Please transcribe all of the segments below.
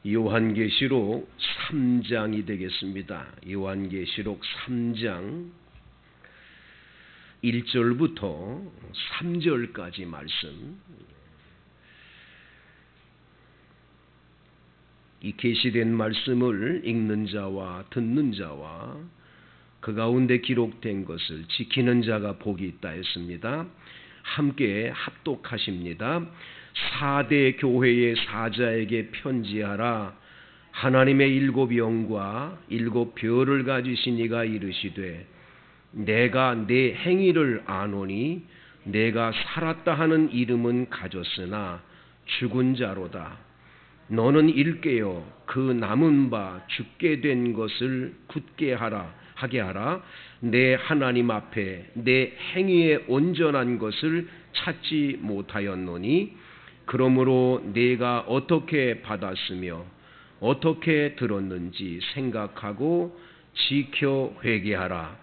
요한계시록 3장이 되겠습니다. 요한계시록 3장 1절부터 3절까지 말씀. 이 계시된 말씀을 읽는 자와 듣는 자와 그 가운데 기록된 것을 지키는 자가 복이 있다 했습니다. 함께 합독하십니다. 4대 교회의 사자에게 편지하라. 하나님의 7 영과 7 별을 가지신 이가 이르시되 내가 내 행위를 아노니 내가 살았다 하는 이름은 가졌으나 죽은 자로다. 너는 일깨어 그 남은 바 죽게 된 것을 굳게 하게 하라. 내 하나님 앞에 내 행위에 온전한 것을 찾지 못하였노니 그러므로 내가 어떻게 받았으며 어떻게 들었는지 생각하고 지켜 회개하라.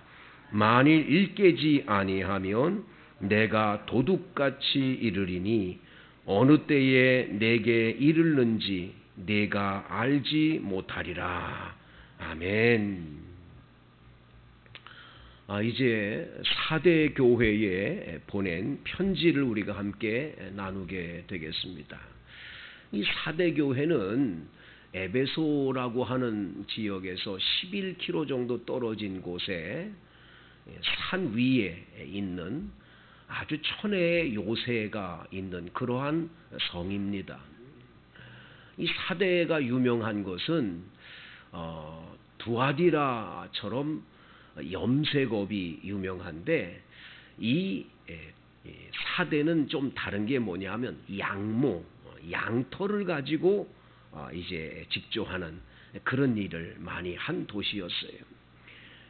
만일 일깨지 아니하면 내가 도둑같이 이르리니 어느 때에 내게 이르는지 내가 알지 못하리라. 아멘. 이제 4대 교회에 보낸 편지를 우리가 함께 나누게 되겠습니다. 이 4대 교회는 에베소라고 하는 지역에서 11km 정도 떨어진 곳에 산 위에 있는 아주 천혜의 요새가 있는 그러한 성입니다. 이 4대가 유명한 것은 두아디라처럼 염색업이 유명한데 이 4대는 좀 다른 게 뭐냐면 양털을 가지고 이제 직조하는 그런 일을 많이 한 도시였어요.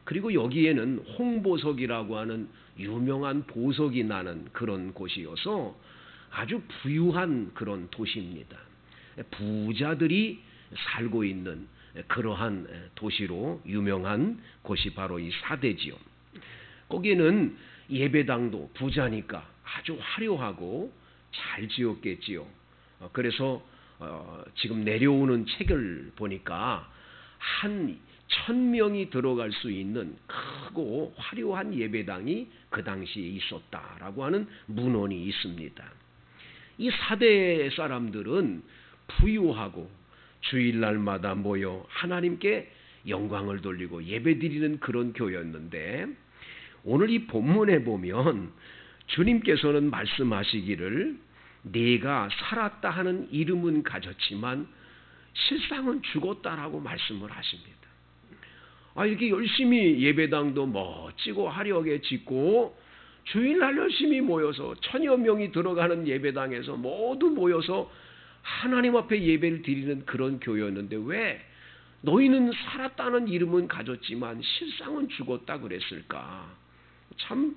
그리고 여기에는 홍보석이라고 하는 유명한 보석이 나는 그런 곳이어서 아주 부유한 그런 도시입니다. 부자들이 살고 있는 그러한 도시로 유명한 곳이 바로 이 4대지요. 거기에는 예배당도 부자니까 아주 화려하고 잘 지었겠지요. 그래서 지금 내려오는 책을 보니까 한 1000명이 들어갈 수 있는 크고 화려한 예배당이 그 당시에 있었다라고 하는 문헌이 있습니다. 이 4대 사람들은 부유하고 주일날마다 모여 하나님께 영광을 돌리고 예배드리는 그런 교회였는데 오늘 이 본문에 보면 주님께서는 말씀하시기를 네가 살았다 하는 이름은 가졌지만 실상은 죽었다라고 말씀을 하십니다. 이렇게 열심히 예배당도 멋지고 화려하게 짓고 주일날 열심히 모여서 1000여 명이 들어가는 예배당에서 모두 모여서 하나님 앞에 예배를 드리는 그런 교회였는데 왜 너희는 살았다는 이름은 가졌지만 실상은 죽었다 그랬을까? 참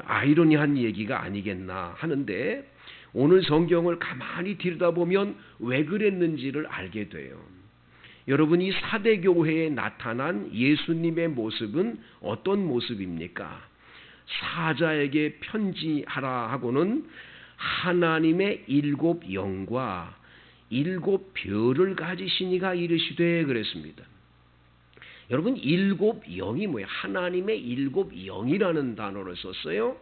아이러니한 얘기가 아니겠나 하는데 오늘 성경을 가만히 들여다보면 왜 그랬는지를 알게 돼요. 여러분, 이 4대 교회에 나타난 예수님의 모습은 어떤 모습입니까? 사자에게 편지하라 하고는 하나님의 7 영과 7 별을 가지신 이가 이르시되 그랬습니다. 여러분, 7 영이 뭐예요? 하나님의 7 영이라는 단어를 썼어요.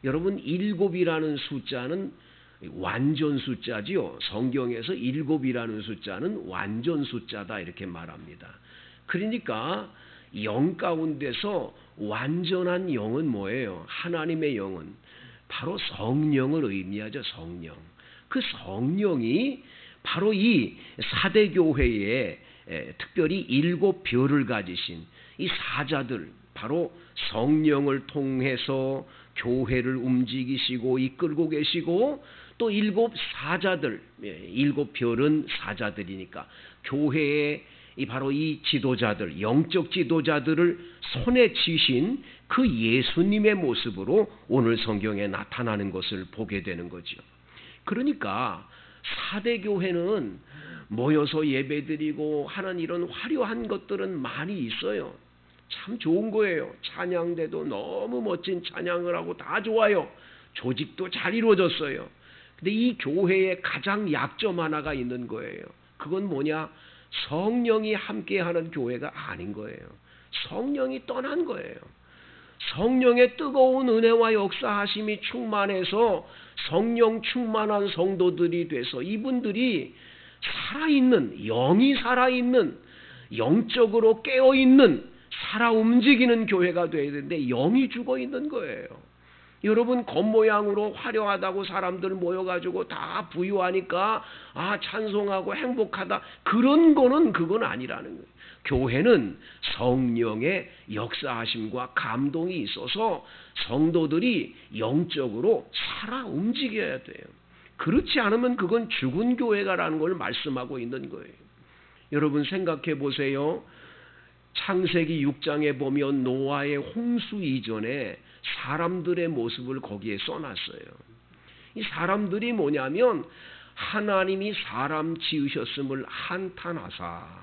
여러분, 7이라는 숫자는 완전 숫자지요. 성경에서 7이라는 숫자는 완전 숫자다 이렇게 말합니다. 그러니까 영 가운데서 완전한 영은 뭐예요? 하나님의 영은 바로 성령을 의미하죠. 성령. 그 성령이 바로 이 4대 교회에 특별히 7 별을 가지신 이 사자들, 바로 성령을 통해서 교회를 움직이시고 이끌고 계시고 또 7 사자들, 7 별은 사자들이니까 교회의 바로 이 지도자들, 영적 지도자들을 손에 쥐신 그 예수님의 모습으로 오늘 성경에 나타나는 것을 보게 되는 거죠. 그러니까 4대 교회는 모여서 예배드리고 하는 이런 화려한 것들은 많이 있어요. 참 좋은 거예요. 찬양대도 너무 멋진 찬양을 하고 다 좋아요. 조직도 잘 이루어졌어요. 근데 이 교회에 가장 약점 하나가 있는 거예요. 그건 뭐냐? 성령이 함께하는 교회가 아닌 거예요. 성령이 떠난 거예요. 성령의 뜨거운 은혜와 역사하심이 충만해서 성령 충만한 성도들이 돼서 이분들이 살아있는, 영이 살아있는, 영적으로 깨어있는, 살아 움직이는 교회가 되어야 되는데 영이 죽어있는 거예요. 여러분, 겉모양으로 화려하다고 사람들 모여가지고 다 부유하니까 찬송하고 행복하다, 그건 아니라는 거예요. 교회는 성령의 역사하심과 감동이 있어서 성도들이 영적으로 살아 움직여야 돼요. 그렇지 않으면 그건 죽은 교회가라는 걸 말씀하고 있는 거예요. 여러분 생각해 보세요. 창세기 6장에 보면 노아의 홍수 이전에 사람들의 모습을 거기에 써놨어요. 이 사람들이 뭐냐면 하나님이 사람 지으셨음을 한탄하사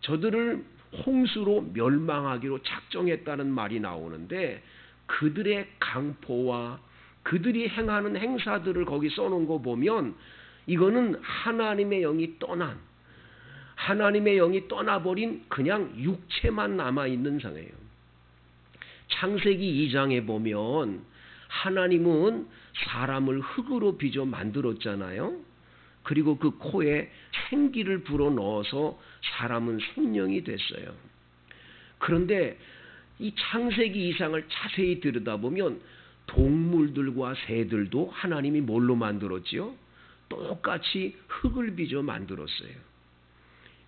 저들을 홍수로 멸망하기로 작정했다는 말이 나오는데, 그들의 강포와 그들이 행하는 행사들을 거기 써놓은 거 보면 이거는 하나님의 영이 떠나버린 그냥 육체만 남아있는 상태예요. 창세기 2장에 보면 하나님은 사람을 흙으로 빚어 만들었잖아요. 그리고 그 코에 생기를 불어넣어서 사람은 생명이 됐어요. 그런데 이 창세기 2장을 자세히 들여다보면 동물들과 새들도 하나님이 뭘로 만들었지요? 똑같이 흙을 빚어 만들었어요.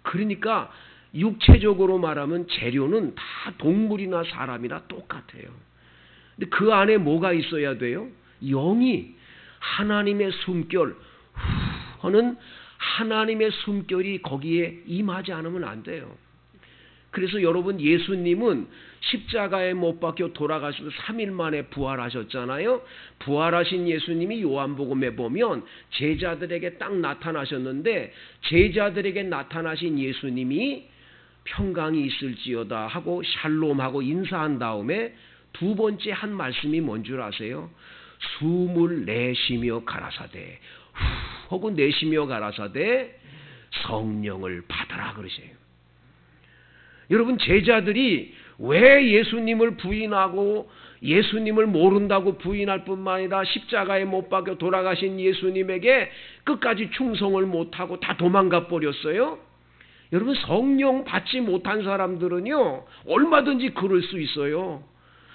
그러니까 육체적으로 말하면 재료는 다 동물이나 사람이나 똑같아요. 근데 그 안에 뭐가 있어야 돼요? 영이, 하나님의 숨결 하는 하나님의 숨결이 거기에 임하지 않으면 안 돼요. 그래서 여러분, 예수님은 십자가에 못 박혀 돌아가시고 3일 만에 부활하셨잖아요. 부활하신 예수님이 요한복음에 보면 제자들에게 딱 나타나셨는데, 제자들에게 나타나신 예수님이 평강이 있을지어다 하고 샬롬하고 인사한 다음에 두 번째 한 말씀이 뭔 줄 아세요? 숨을 내쉬며 가라사대, 하고 내쉬며 가라사대 성령을 받아라 그러세요. 여러분, 제자들이 왜 예수님을 부인하고 예수님을 모른다고 부인할 뿐만 아니라 십자가에 못 박혀 돌아가신 예수님에게 끝까지 충성을 못하고 다 도망가 버렸어요? 여러분, 성령 받지 못한 사람들은요 얼마든지 그럴 수 있어요.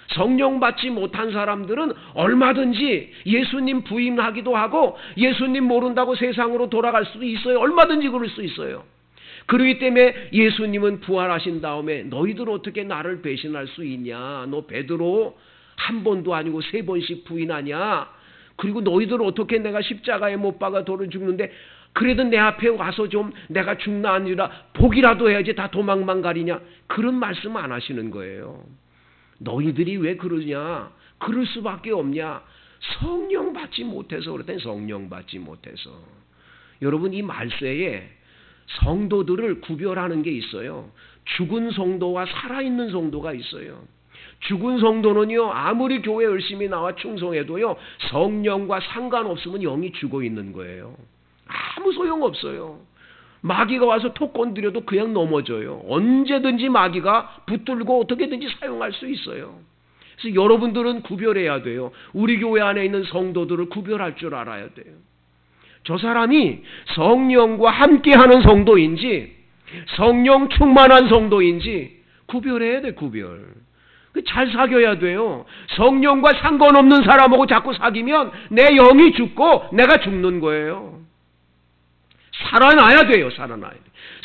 성령 받지 못한 사람들은 얼마든지 예수님 부인하기도 하고 예수님 모른다고 세상으로 돌아갈 수도 있어요. 얼마든지 그럴 수 있어요. 그렇기 때문에 예수님은 부활하신 다음에 너희들 어떻게 나를 배신할 수 있냐? 너 베드로 한 번도 아니고 3번씩 부인하냐? 그리고 너희들 어떻게 내가 십자가에 못 박아 돌을 죽는데 그래도 내 앞에 와서 좀 내가 죽나 아니라 복이라도 해야지 다 도망만 가리냐? 그런 말씀 안 하시는 거예요. 너희들이 왜 그러냐? 그럴 수밖에 없냐? 성령 받지 못해서 그랬더니 성령 받지 못해서. 여러분, 이 말세에 성도들을 구별하는 게 있어요. 죽은 성도와 살아있는 성도가 있어요. 죽은 성도는요 아무리 교회 열심히 나와 충성해도요 성령과 상관없으면 영이 죽어 있는 거예요. 아무 소용없어요. 마귀가 와서 톡 건드려도 그냥 넘어져요. 언제든지 마귀가 붙들고 어떻게든지 사용할 수 있어요. 그래서 여러분들은 구별해야 돼요. 우리 교회 안에 있는 성도들을 구별할 줄 알아야 돼요. 저 사람이 성령과 함께하는 성도인지 성령 충만한 성도인지 구별해야 돼. 구별. 잘 사귀어야 돼요. 성령과 상관없는 사람하고 자꾸 사귀면 내 영이 죽고 내가 죽는 거예요. 살아나야 돼요. 살아나야 돼요.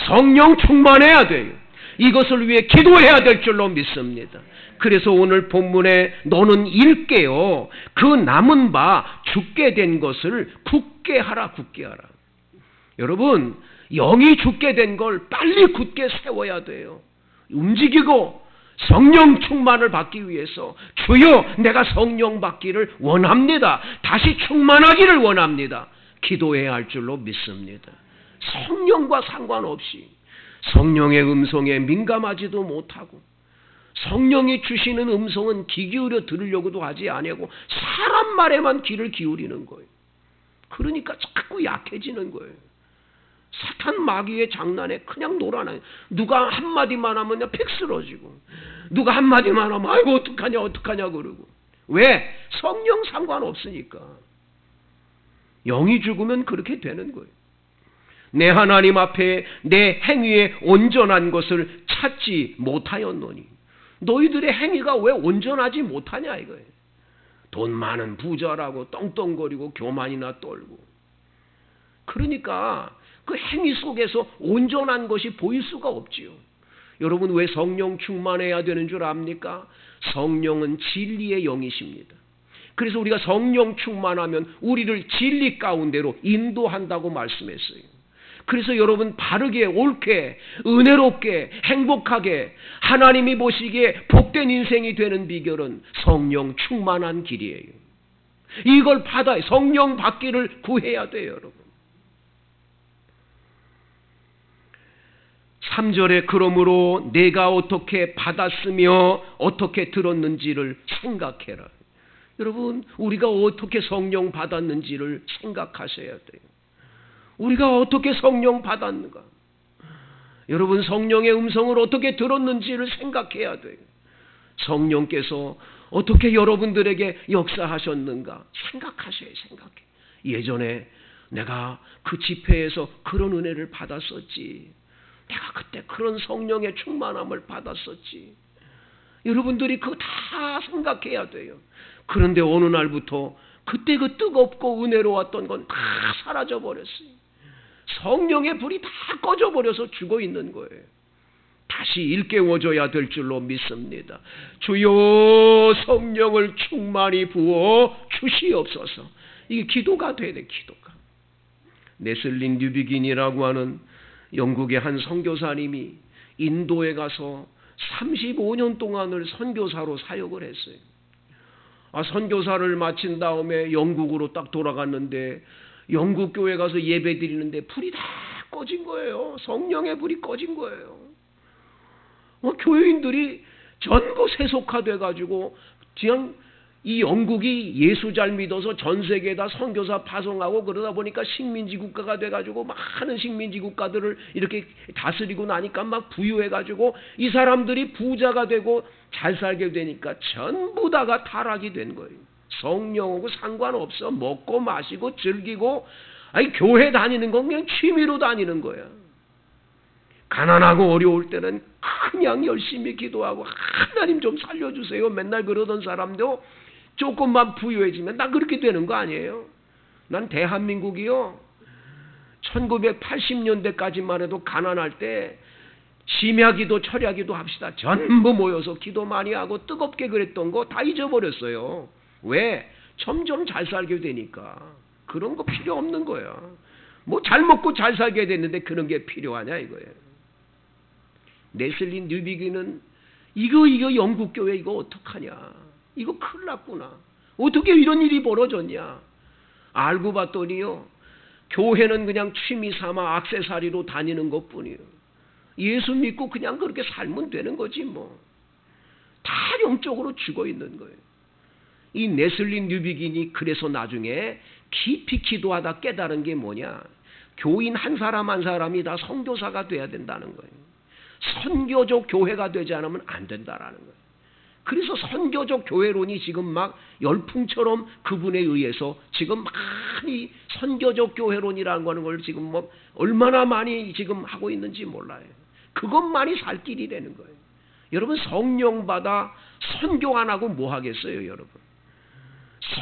성령 충만해야 돼요. 이것을 위해 기도해야 될 줄로 믿습니다. 그래서 오늘 본문에 너는 일깨어 그 남은 바 죽게 된 것을 굳게 하라. 굳게 하라. 여러분, 영이 죽게 된 걸 빨리 굳게 세워야 돼요. 움직이고 성령 충만을 받기 위해서 주여 내가 성령 받기를 원합니다. 다시 충만하기를 원합니다. 기도해야 할 줄로 믿습니다. 성령과 상관없이 성령의 음성에 민감하지도 못하고 성령이 주시는 음성은 귀 기울여 들으려고도 하지 아니하고 사람 말에만 귀를 기울이는 거예요. 그러니까 자꾸 약해지는 거예요. 사탄 마귀의 장난에 그냥 놀아나요. 누가 한마디만 하면 그냥 팩 쓰러지고, 누가 한마디만 하면 아이고 어떡하냐 그러고. 왜? 성령 상관없으니까. 영이 죽으면 그렇게 되는 거예요. 내 하나님 앞에 내 행위에 온전한 것을 찾지 못하였노니. 너희들의 행위가 왜 온전하지 못하냐 이거예요. 돈 많은 부자라고 떵떵거리고 교만이나 떨고. 그러니까 그 행위 속에서 온전한 것이 보일 수가 없지요. 여러분 왜 성령 충만해야 되는 줄 압니까? 성령은 진리의 영이십니다. 그래서 우리가 성령 충만하면 우리를 진리 가운데로 인도한다고 말씀했어요. 그래서 여러분 바르게 옳게 은혜롭게 행복하게 하나님이 보시기에 복된 인생이 되는 비결은 성령 충만한 길이에요. 이걸 받아야 성령 받기를 구해야 돼요, 여러분. 3절에 그러므로 내가 어떻게 받았으며 어떻게 들었는지를 생각해라. 여러분 우리가 어떻게 성령 받았는지를 생각하셔야 돼요. 우리가 어떻게 성령 받았는가? 여러분 성령의 음성을 어떻게 들었는지를 생각해야 돼요. 성령께서 어떻게 여러분들에게 역사하셨는가 생각하셔야 생각해. 예전에 내가 그 집회에서 그런 은혜를 받았었지. 내가 그때 그런 성령의 충만함을 받았었지. 여러분들이 그거 다 생각해야 돼요. 그런데 어느 날부터 그때 그 뜨겁고 은혜로웠던 건 다 사라져버렸어요. 성령의 불이 다 꺼져버려서 죽어 있는 거예요. 다시 일깨워줘야 될 줄로 믿습니다. 주여 성령을 충만히 부어 주시옵소서. 이게 기도가 돼야 돼. 기도가. 네슬린 뉴비긴이라고 하는 영국의 한 선교사님이 인도에 가서 35년 동안을 선교사로 사역을 했어요. 선교사를 마친 다음에 영국으로 딱 돌아갔는데 영국 교회 가서 예배 드리는데 불이 다 꺼진 거예요. 성령의 불이 꺼진 거예요. 교인들이 전부 세속화돼 가지고 그냥 이 영국이 예수 잘 믿어서 전 세계에다 선교사 파송하고 그러다 보니까 식민지 국가가 돼 가지고 많은 식민지 국가들을 이렇게 다스리고 나니까 막 부유해 가지고 이 사람들이 부자가 되고 잘 살게 되니까 전부 다가 타락이 된 거예요. 성령하고 상관없어. 먹고 마시고 즐기고 교회 다니는 건 그냥 취미로 다니는 거야. 가난하고 어려울 때는 그냥 열심히 기도하고 하나님 좀 살려주세요. 맨날 그러던 사람도 조금만 부유해지면 나 그렇게 되는 거 아니에요. 난 대한민국이요 1980년대까지만 해도 가난할 때 심야기도 철야기도 합시다. 전부 모여서 기도 많이 하고 뜨겁게 그랬던 거 다 잊어버렸어요. 왜? 점점 잘 살게 되니까. 그런 거 필요 없는 거야. 뭐 잘 먹고 잘 살게 됐는데 그런 게 필요하냐 이거예요. 네슬린 뉴비기는 이거 영국교회 이거 어떡하냐. 이거 큰일 났구나. 어떻게 이런 일이 벌어졌냐. 알고 봤더니요. 교회는 그냥 취미 삼아 액세서리로 다니는 것뿐이에요. 예수 믿고 그냥 그렇게 살면 되는 거지 뭐. 다 영적으로 죽어 있는 거예요. 이 네슬린 뉴비긴이 그래서 나중에 깊이 기도하다 깨달은 게 뭐냐. 교인 한 사람 한 사람이 다 선교사가 돼야 된다는 거예요. 선교적 교회가 되지 않으면 안 된다라는 거예요. 그래서 선교적 교회론이 지금 막 열풍처럼 그분에 의해서 지금 많이 선교적 교회론이라는 걸 지금 뭐 얼마나 많이 지금 하고 있는지 몰라요. 그것만이 살 길이 되는 거예요. 여러분 성령 받아 선교 안 하고 뭐 하겠어요, 여러분?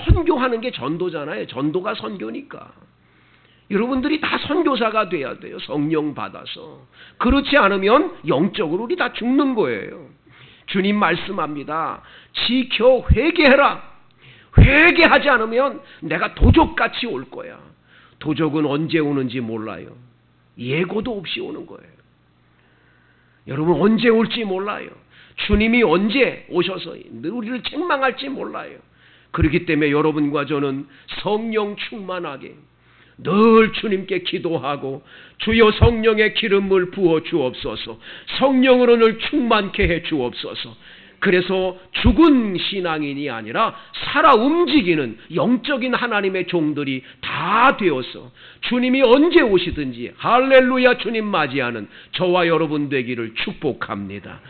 선교하는 게 전도잖아요. 전도가 선교니까. 여러분들이 다 선교사가 돼야 돼요. 성령 받아서. 그렇지 않으면 영적으로 우리 다 죽는 거예요. 주님 말씀합니다. 지켜 회개해라. 회개하지 않으면 내가 도적같이 올 거야. 도적은 언제 오는지 몰라요. 예고도 없이 오는 거예요. 여러분 언제 올지 몰라요. 주님이 언제 오셔서 우리를 책망할지 몰라요. 그렇기 때문에 여러분과 저는 성령 충만하게 늘 주님께 기도하고 주여 성령의 기름을 부어 주옵소서. 성령으로 늘 충만케 해 주옵소서. 그래서 죽은 신앙인이 아니라 살아 움직이는 영적인 하나님의 종들이 다 되어서 주님이 언제 오시든지 할렐루야 주님 맞이하는 저와 여러분 되기를 축복합니다.